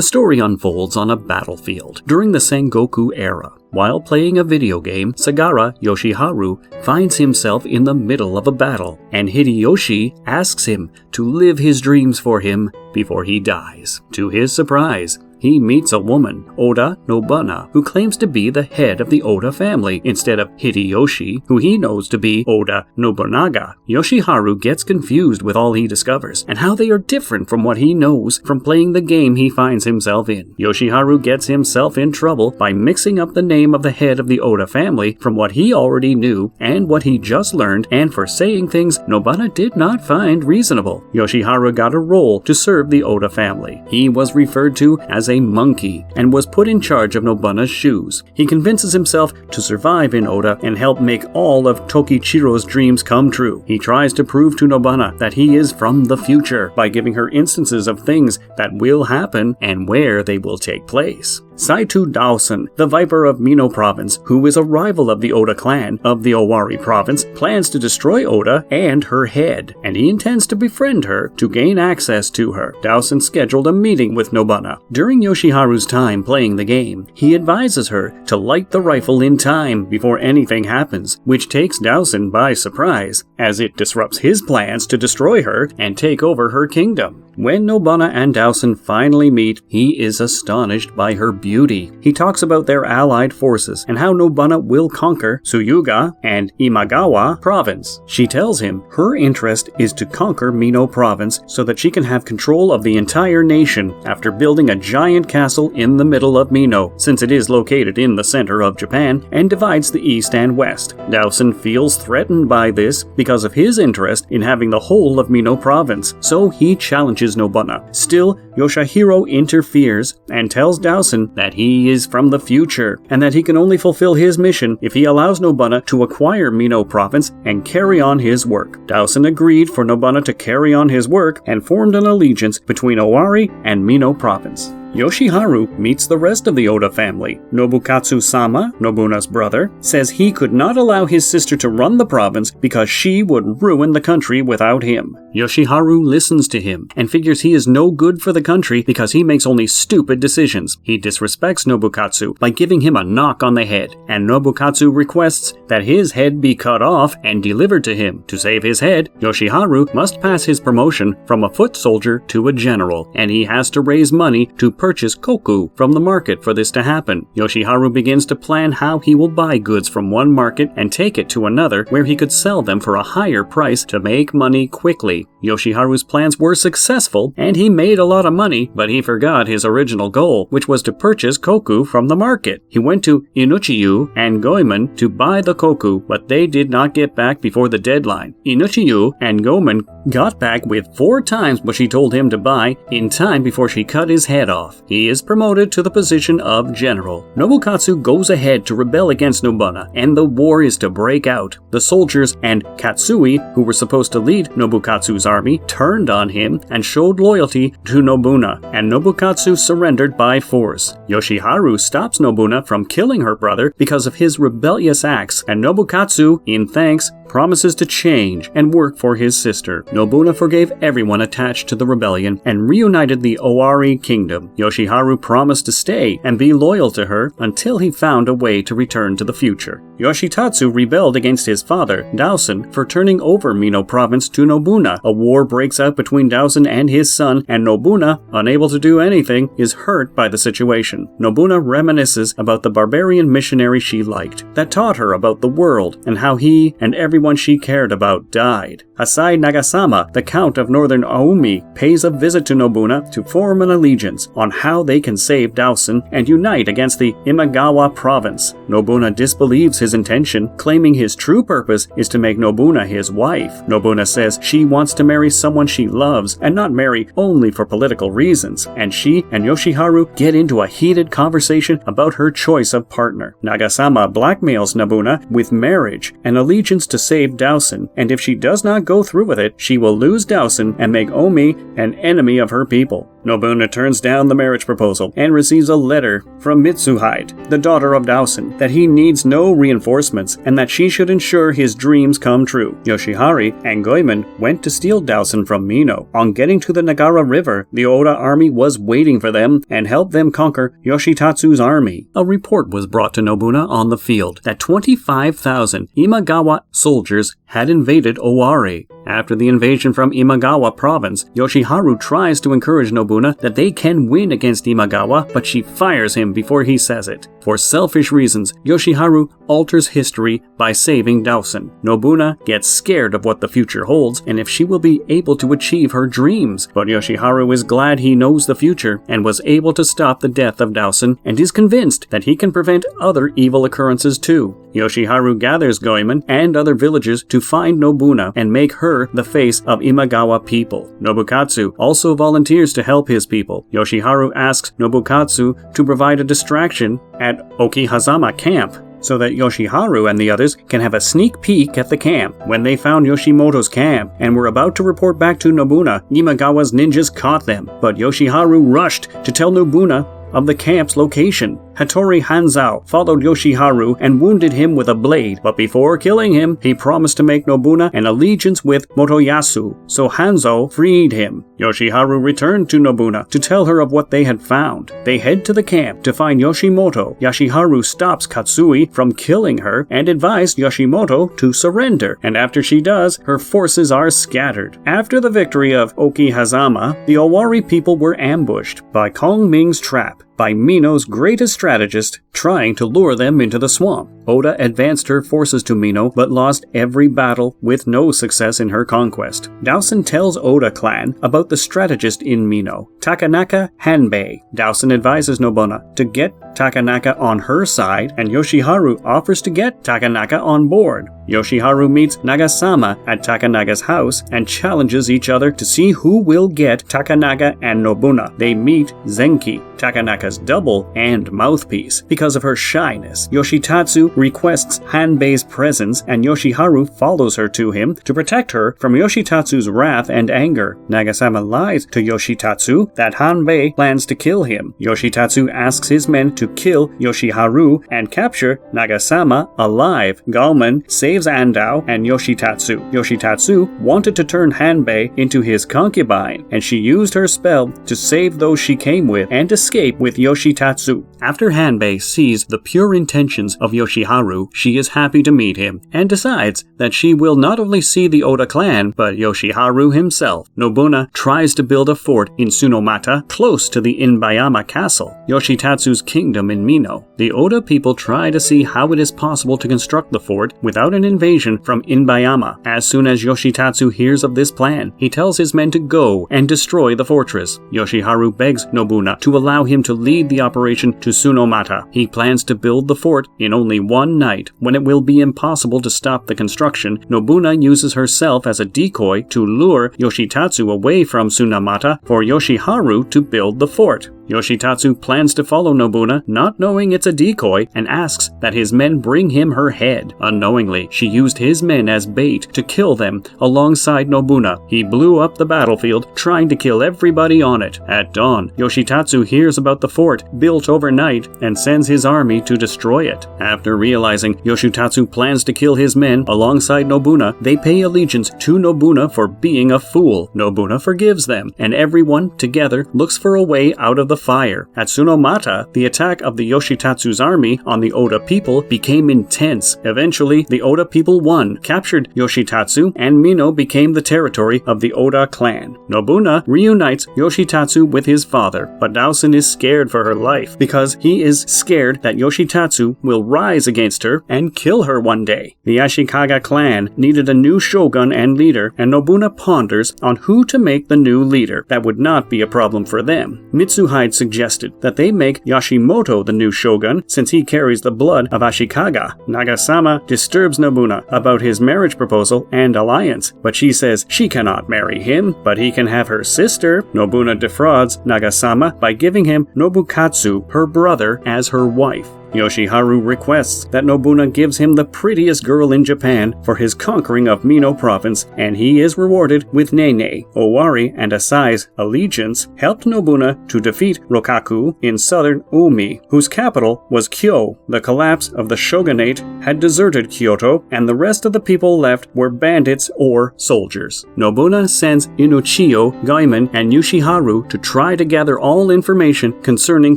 The story unfolds on a battlefield during the Sengoku era. While playing a video game, Sagara Yoshiharu finds himself in the middle of a battle, and Hideyoshi asks him to live his dreams for him before he dies. To his surprise, he meets a woman, Oda Nobuna, who claims to be the head of the Oda family instead of Hideyoshi, who he knows to be Oda Nobunaga. Yoshiharu gets confused with all he discovers and how they are different from what he knows from playing the game he finds himself in. Yoshiharu gets himself in trouble by mixing up the name of the head of the Oda family from what he already knew and what he just learned, and for saying things Nobuna did not find reasonable. Yoshiharu got a role to serve the Oda family. He was referred to as a monkey and was put in charge of Nobuna's shoes. He convinces himself to survive in Oda and help make all of Tokichiro's dreams come true. He tries to prove to Nobuna that he is from the future by giving her instances of things that will happen and where they will take place. Saitu Daosen, the Viper of Mino Province, who is a rival of the Oda clan of the Owari Province, plans to destroy Oda and her head, and he intends to befriend her to gain access to her. Daosen scheduled a meeting with Nobuna. During Yoshiharu's time playing the game, he advises her to light the rifle in time before anything happens, which takes Daosen by surprise, as it disrupts his plans to destroy her and take over her kingdom. When Nobuna and Daosen finally meet, he is astonished by her beauty. He talks about their allied forces and how Nobuna will conquer Suyuga and Imagawa province. She tells him her interest is to conquer Mino province so that she can have control of the entire nation after building a giant castle in the middle of Mino, since it is located in the center of Japan and divides the east and west. Daosen feels threatened by this because of his interest in having the whole of Mino province, so he challenges Nobuna. Still, Yoshihiro interferes and tells Daosen that he is from the future and that he can only fulfill his mission if he allows Nobuna to acquire Mino province and carry on his work. Daosen agreed for Nobuna to carry on his work and formed an allegiance between Owari and Mino province. Yoshiharu meets the rest of the Oda family. Nobukatsu-sama, Nobuna's brother, says he could not allow his sister to run the province because she would ruin the country without him. Yoshiharu listens to him and figures he is no good for the country because he makes only stupid decisions. He disrespects Nobukatsu by giving him a knock on the head, and Nobukatsu requests that his head be cut off and delivered to him. To save his head, Yoshiharu must pass his promotion from a foot soldier to a general, and he has to raise money to purchase koku from the market for this to happen. Yoshiharu begins to plan how he will buy goods from one market and take it to another where he could sell them for a higher price to make money quickly. Yoshiharu's plans were successful and he made a lot of money, but he forgot his original goal, which was to purchase koku from the market. He went to Inuchiyu and Goemon to buy the koku, but they did not get back before the deadline. Inuchiyu and Goemon got back with 4 times what she told him to buy in time before she cut his head off. He is promoted to the position of general. Nobukatsu goes ahead to rebel against Nobuna, and the war is to break out. The soldiers and Katsui, who were supposed to lead Nobukatsu's army, turned on him and showed loyalty to Nobuna, and Nobukatsu surrendered by force. Yoshiharu stops Nobuna from killing her brother because of his rebellious acts, and Nobukatsu, in thanks, promises to change and work for his sister. Nobuna forgave everyone attached to the rebellion and reunited the Owari kingdom. Yoshiharu promised to stay and be loyal to her until he found a way to return to the future. Yoshitatsu rebelled against his father, Daosen, for turning over Mino province to Nobuna. A war breaks out between Daosen and his son, and Nobuna, unable to do anything, is hurt by the situation. Nobuna reminisces about the barbarian missionary she liked, that taught her about the world, and how he and everyone she cared about died. Asai Nagasama, the Count of Northern Aumi, pays a visit to Nobuna to form an allegiance on how they can save Daosen and unite against the Imagawa province. Nobuna disbelieves his intention, claiming his true purpose is to make Nobuna his wife. Nobuna says she wants to marry someone she loves and not marry only for political reasons, and she and Yoshiharu get into a heated conversation about her choice of partner. Nagasama blackmails Nobuna with marriage and allegiance to save Daosen, and if she does not go through with it, she will lose Daosen and make Omi an enemy of her people. Nobuna turns down the marriage proposal and receives a letter from Mitsuhide, the daughter of Daosen, that he needs no reinforcements and that she should ensure his dreams come true. Yoshihari and Goemon went to steal Daosen from Mino. On getting to the Nagara River, the Oda army was waiting for them and helped them conquer Yoshitatsu's army. A report was brought to Nobuna on the field that 25,000 Imagawa soldiers had invaded Owari. After the invasion from Imagawa province, Yoshiharu tries to encourage Nobuna that they can win against Imagawa, but she fires him before he says it. For selfish reasons, Yoshiharu alters history by saving Daosen. Nobuna gets scared of what the future holds and if she will be able to achieve her dreams, but Yoshiharu is glad he knows the future and was able to stop the death of Daosen and is convinced that he can prevent other evil occurrences too. Yoshiharu gathers Goemon and other villagers to find Nobuna and make her the face of Imagawa people. Nobukatsu also volunteers to help his people. Yoshiharu asks Nobukatsu to provide a distraction at Okihazama camp, so that Yoshiharu and the others can have a sneak peek at the camp. When they found Yoshimoto's camp and were about to report back to Nobuna, Imagawa's ninjas caught them, but Yoshiharu rushed to tell Nobuna of the camp's location. Hattori Hanzao followed Yoshiharu and wounded him with a blade, but before killing him, he promised to make Nobuna an allegiance with Motoyasu, so Hanzo freed him. Yoshiharu returned to Nobuna to tell her of what they had found. They head to the camp to find Yoshimoto. Yoshiharu stops Katsui from killing her and advised Yoshimoto to surrender, and after she does, her forces are scattered. After the victory of Okihazama, the Owari people were ambushed by Kong Ming's trap, by Mino's greatest strategist trying to lure them into the swamp. Oda advanced her forces to Mino but lost every battle with no success in her conquest. Daosen tells Oda clan about the strategist in Mino, Takanaka Hanbei. Daosen advises Nobuna to get Takanaka on her side, and Yoshiharu offers to get Takanaka on board. Yoshiharu meets Nagasama at Takanaga's house and challenges each other to see who will get Takanaka and Nobuna. They meet Zenki, Takanaka's double and mouthpiece, because of her shyness. Yoshitatsu requests Hanbei's presence and Yoshiharu follows her to him to protect her from Yoshitatsu's wrath and anger. Nagasama lies to Yoshitatsu that Hanbei plans to kill him. Yoshitatsu asks his men to kill Yoshiharu and capture Nagasama alive. Galman saves Andao and Yoshitatsu. Yoshitatsu wanted to turn Hanbei into his concubine, and she used her spell to save those she came with and escape with Yoshitatsu. After Hanbei sees the pure intentions of Yoshiharu, she is happy to meet him and decides that she will not only see the Oda clan, but Yoshiharu himself. Nobuna tries to build a fort in Tsunomata close to the Inbayama castle, Yoshitatsu's kingdom in Mino. The Oda people try to see how it is possible to construct the fort without an invasion from Inbayama. As soon as Yoshitatsu hears of this plan, he tells his men to go and destroy the fortress. Yoshiharu begs Nobuna to allow him to lead the operation to Tsunomata. He plans to build the fort in only one night. When it will be impossible to stop the construction, Nobuna uses herself as a decoy to lure Yoshitatsu away from Tsunomata for Yoshiharu to build the fort. Yoshitatsu plans to follow Nobuna, not knowing it's a decoy, and asks that his men bring him her head. Unknowingly, she used his men as bait to kill them alongside Nobuna. He blew up the battlefield, trying to kill everybody on it. At dawn, Yoshitatsu hears about the fort built overnight and sends his army to destroy it. After realizing Yoshitatsu plans to kill his men alongside Nobuna, they pay allegiance to Nobuna for being a fool. Nobuna forgives them, and everyone together looks for a way out of the fire. At Tsunomata, the attack of the Yoshitatsu's army on the Oda people became intense. Eventually, the Oda people won, captured Yoshitatsu, and Mino became the territory of the Oda clan. Nobuna reunites Yoshitatsu with his father, but Daosen is scared for her life because he is scared that Yoshitatsu will rise against her and kill her one day. The Ashikaga clan needed a new shogun and leader, and Nobuna ponders on who to make the new leader. That would not be a problem for them. Mitsuhide suggested that they make Yashimoto the new shogun since he carries the blood of Ashikaga. Nagasama disturbs Nobuna about his marriage proposal and alliance, but she says she cannot marry him, but he can have her sister. Nobuna defrauds Nagasama by giving him Nobukatsu, her brother, as her wife. Yoshiharu requests that Nobunaga gives him the prettiest girl in Japan for his conquering of Mino province, and he is rewarded with Nene. Owari and Asai's allegiance helped Nobunaga to defeat Rokaku in southern Umi, whose capital was Kyo. The collapse of the shogunate had deserted Kyoto, and the rest of the people left were bandits or soldiers. Nobunaga sends Inuchiyo, Goemon, and Yoshiharu to try to gather all information concerning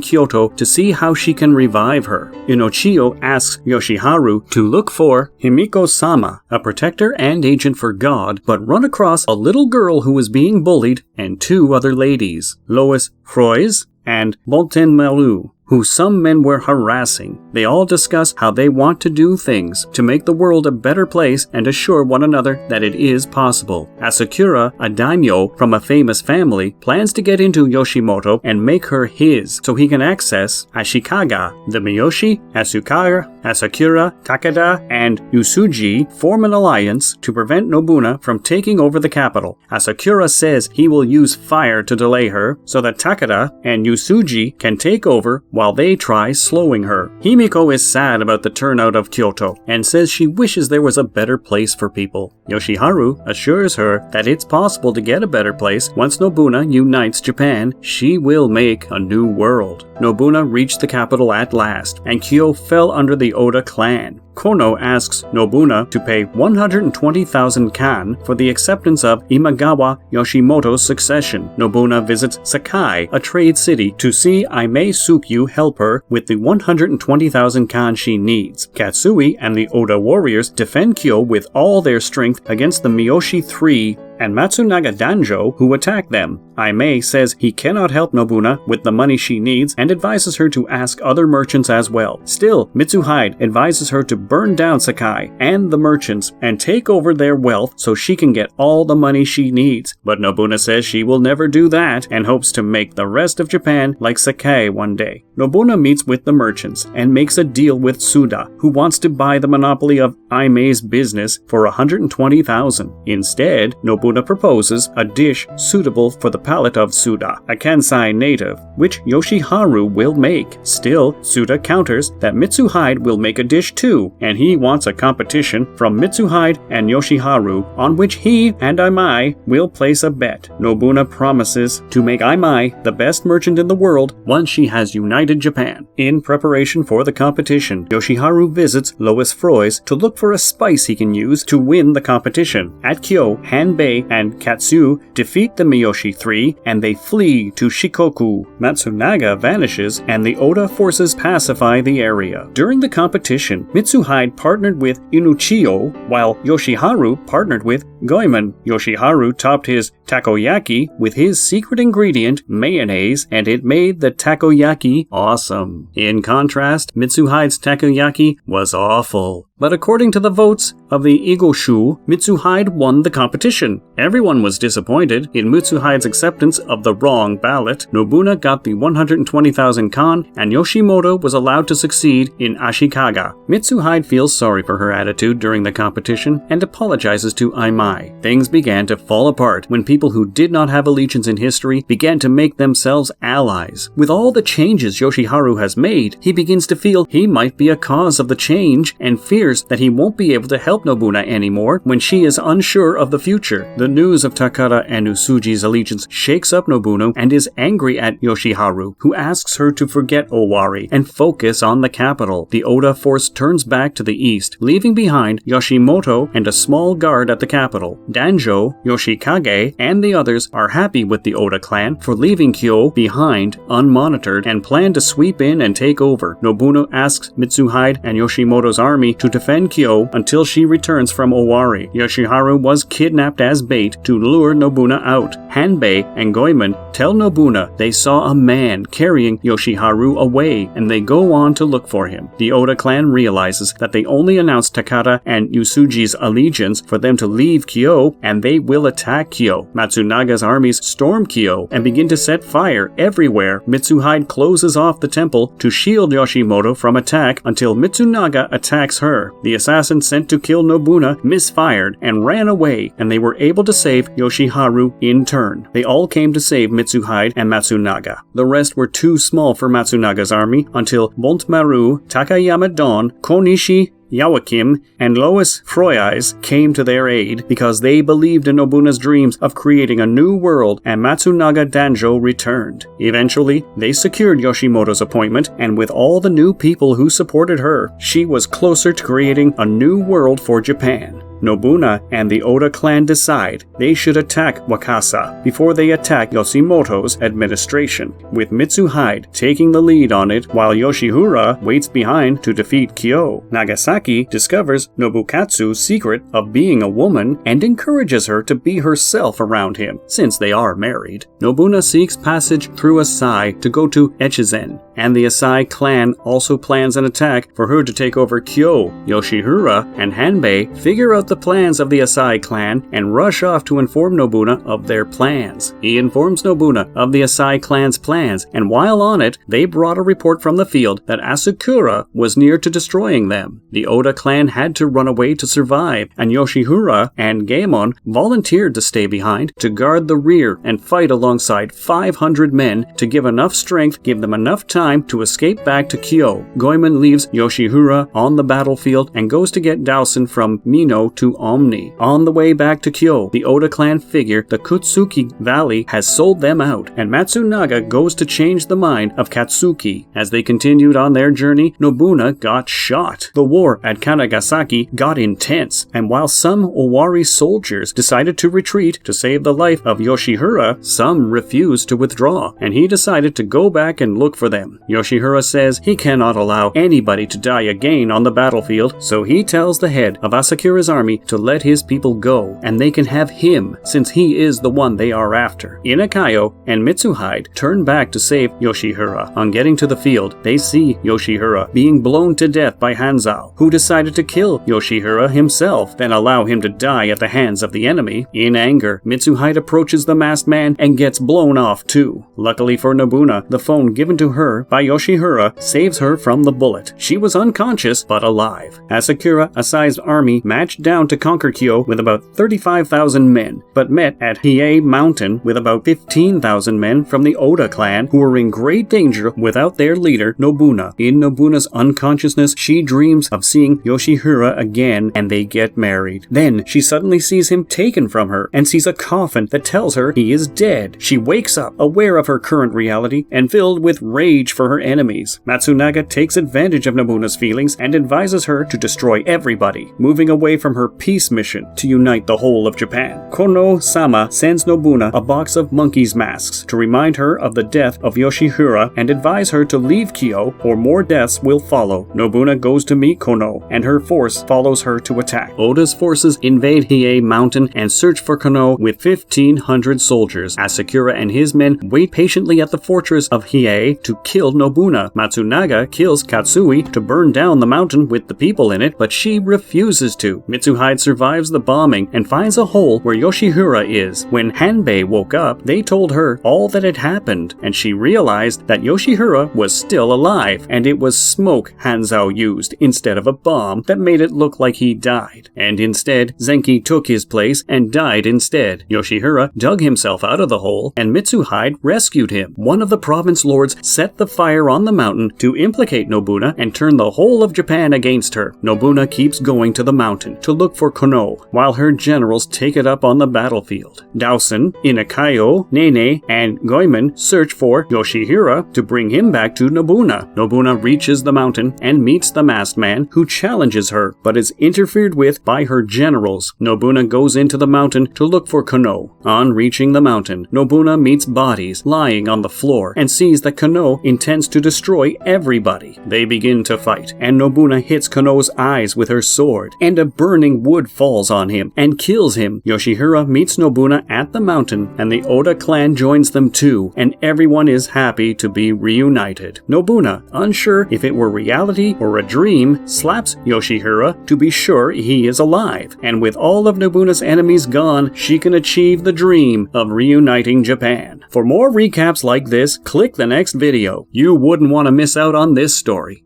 Kyoto to see how she can revive her. Inuchiyo asks Yoshiharu to look for Himiko-sama, a protector and agent for God, but run across a little girl who was being bullied and two other ladies, Lois Froys and Bolten-Maru, who some men were harassing. They all discuss how they want to do things to make the world a better place and assure one another that it is possible. Asakura, a daimyo from a famous family, plans to get into Yoshimoto and make her his so he can access Ashikaga. The Miyoshi, Asakura, Takeda, and Yusuji form an alliance to prevent Nobunaga from taking over the capital. Asakura says he will use fire to delay her so that Takeda and Yusuji can take over while they try slowing her. Himiko is sad about the turnout of Kyoto and says she wishes there was a better place for people. Yoshiharu assures her that it's possible to get a better place once Nobunaga unites Japan. She will make a new world. Nobunaga reached the capital at last, and Kyo fell under the Oda clan. Kono asks Nobunaga to pay 120,000 kan for the acceptance of Imagawa Yoshimoto's succession. Nobunaga visits Sakai, a trade city, to see Aimei Tsukyu help her with the 120,000 kan she needs. Katsui and the Oda warriors defend Kyo with all their strength against the Miyoshi III and Matsunaga Danjo, who attack them. Aimei says he cannot help Nobunaga with the money she needs and advises her to ask other merchants as well. Still, Mitsuhide advises her to burn down Sakai and the merchants and take over their wealth so she can get all the money she needs. But Nobunaga says she will never do that and hopes to make the rest of Japan like Sakai one day. Nobunaga meets with the merchants and makes a deal with Suda, who wants to buy the monopoly of Aimei's business for 120,000. Instead, Nobunaga proposes a dish suitable for the palate of Suda, a Kansai native, which Yoshiharu will make. Still, Suda counters that Mitsuhide will make a dish too, and he wants a competition from Mitsuhide and Yoshiharu on which he and Aimei will place a bet. Nobunaga promises to make Aimei the best merchant in the world once she has united Japan. In preparation for the competition, Yoshiharu visits Lois Froys to look for a spice he can use to win the competition. At Kyo, Hanbei and Katsu defeat the Miyoshi III and they flee to Shikoku. Matsunaga vanishes and the Oda forces pacify the area. During the competition, Mitsuhide partnered with Inuchiyo while Yoshiharu partnered with Goemon. Yoshiharu topped his takoyaki with his secret ingredient, mayonnaise, and it made the takoyaki awesome. In contrast, Mitsuhide's takoyaki was awful. But according to the votes of the Igoshu, Mitsuhide won the competition. Everyone was disappointed in Mitsuhide's acceptance of the wrong ballot. Nobunaga got the 120,000 kan, and Yoshimoto was allowed to succeed in Ashikaga. Mitsuhide feels sorry for her attitude during the competition and apologizes to Aimei. Things began to fall apart when people who did not have allegiance in history began to make themselves allies. With all the changes Yoshiharu has made, he begins to feel he might be a cause of the change and fears that he won't be able to help Nobunaga anymore when she is unsure of the future. The news of Takeda and Usuji's allegiance shakes up Nobunaga and is angry at Yoshiharu, who asks her to forget Owari and focus on the capital. The Oda force turns back to the east, leaving behind Yoshimoto and a small guard at the capital. Danjo, Yoshikage, and the others are happy with the Oda clan for leaving Kyo behind unmonitored and plan to sweep in and take over. Nobunaga asks Mitsuhide and Yoshimoto's army to defend Kyo until she returns from Owari. Yoshiharu was kidnapped as bait to lure Nobunaga out. Hanbei and Goemon tell Nobunaga they saw a man carrying Yoshiharu away, and they go on to look for him. The Oda clan realizes that they only announced Takeda and Yusuji's allegiance for them to leave Kyo, and they will attack Kyo. Matsunaga's armies storm Kyo and begin to set fire everywhere. Mitsuhide closes off the temple to shield Yoshimoto from attack until Mitsunaga attacks her. The assassin sent to kill Nobunaga misfired and ran away, and they were able able to save Yoshiharu in turn. They all came to save Mitsuhide and Matsunaga. The rest were too small for Matsunaga's army until Bontmaru, Takayama Don, Konishi Yawakim, and Lois Froyais came to their aid because they believed in Nobuna's dreams of creating a new world, and Matsunaga Danjo returned. Eventually, they secured Yoshimoto's appointment, and with all the new people who supported her, she was closer to creating a new world for Japan. Nobuna and the Oda clan decide they should attack Wakasa before they attack Yoshimoto's administration, with Mitsuhide taking the lead on it while Yoshihira waits behind to defeat Kyo. Nagasaki discovers Nobukatsu's secret of being a woman and encourages her to be herself around him, since they are married. Nobuna seeks passage through Asai to go to Echizen, and the Asai clan also plans an attack for her to take over Kyo. Yoshihira and Hanbei figure out the plans of the Asai clan and rush off to inform Nobuna of their plans. He informs Nobuna of the Asai clan's plans, and while on it, they brought a report from the field that Asakura was near to destroying them. The Oda clan had to run away to survive, and Yoshihira and Gaemon volunteered to stay behind to guard the rear and fight alongside 500 men to give them enough time to escape back to Kyo. Goemon leaves Yoshihira on the battlefield and goes to get Dowson from Mino to Omni. On the way back to Kyo, the Oda clan figure the Kutsuki Valley has sold them out, and Matsunaga goes to change the mind of Katsuki. As they continued on their journey, Nobuna got shot. The war at Kanagasaki got intense, and while some Owari soldiers decided to retreat to save the life of Yoshihira, some refused to withdraw, and he decided to go back and look for them. Yoshihira says he cannot allow anybody to die again on the battlefield, so he tells the head of Asakura's army to let his people go, and they can have him since he is the one they are after. Inakayo and Mitsuhide turn back to save Yoshihira. On getting to the field, they see Yoshihira being blown to death by Hanzao, who decided to kill Yoshihira himself, then allow him to die at the hands of the enemy. In anger, Mitsuhide approaches the masked man and gets blown off too. Luckily for Nobuna, the phone given to her by Yoshihira saves her from the bullet. She was unconscious but alive. Asakura Asai's army marched down to conquer Kyo with about 35,000 men, but met at Hiei Mountain with about 15,000 men from the Oda clan, who were in great danger without their leader Nobuna. In Nobuna's unconsciousness, she dreams of seeing Yoshihira again, and they get married. Then she suddenly sees him taken from her and sees a coffin that tells her he is dead. She wakes up, aware of her current reality and filled with rage for her enemies. Matsunaga takes advantage of Nobuna's feelings and advises her to destroy everybody, moving away from her peace mission to unite the whole of Japan. Kono-sama sends Nobuna a box of monkey's masks to remind her of the death of Yoshihira and advise her to leave Kyo or more deaths will follow. Nobuna goes to meet Kono, and her force follows her to attack. Oda's forces invade Hiei Mountain and search for Kono with 1,500 soldiers. Asakura and his men wait patiently at the fortress of Hiei to kill Nobuna. Matsunaga kills Katsui to burn down the mountain with the people in it, but she refuses to. Mitsuhide survives the bombing and finds a hole where Yoshihira is. When Hanbei woke up, they told her all that had happened, and she realized that Yoshihira was still alive, and it was smoke Hanzao used instead of a bomb that made it look like he died. And instead, Zenki took his place and died instead. Yoshihira dug himself out of the hole, and Mitsuhide rescued him. One of the province lords set the fire on the mountain to implicate Nobuna and turn the whole of Japan against her. Nobuna keeps going to the mountain to look for Kono, while her generals take it up on the battlefield. Dowson, Inakayo, Nene, and Goemon search for Yoshihira to bring him back to Nobuna. Nobuna reaches the mountain and meets the masked man, who challenges her, but is interfered with by her generals. Nobuna goes into the mountain to look for Kono. On reaching the mountain, Nobuna meets bodies lying on the floor and sees that Kono intends to destroy everybody. They begin to fight, and Nobuna hits Kono's eyes with her sword, and a burning wood falls on him and kills him. Yoshihira meets Nobuna at the mountain, and the Oda clan joins them too, and everyone is happy to be reunited. Nobuna, unsure if it were reality or a dream, slaps Yoshihira to be sure he is alive, and with all of Nobuna's enemies gone, she can achieve the dream of reuniting Japan. For more recaps like this, click the next video. You wouldn't want to miss out on this story.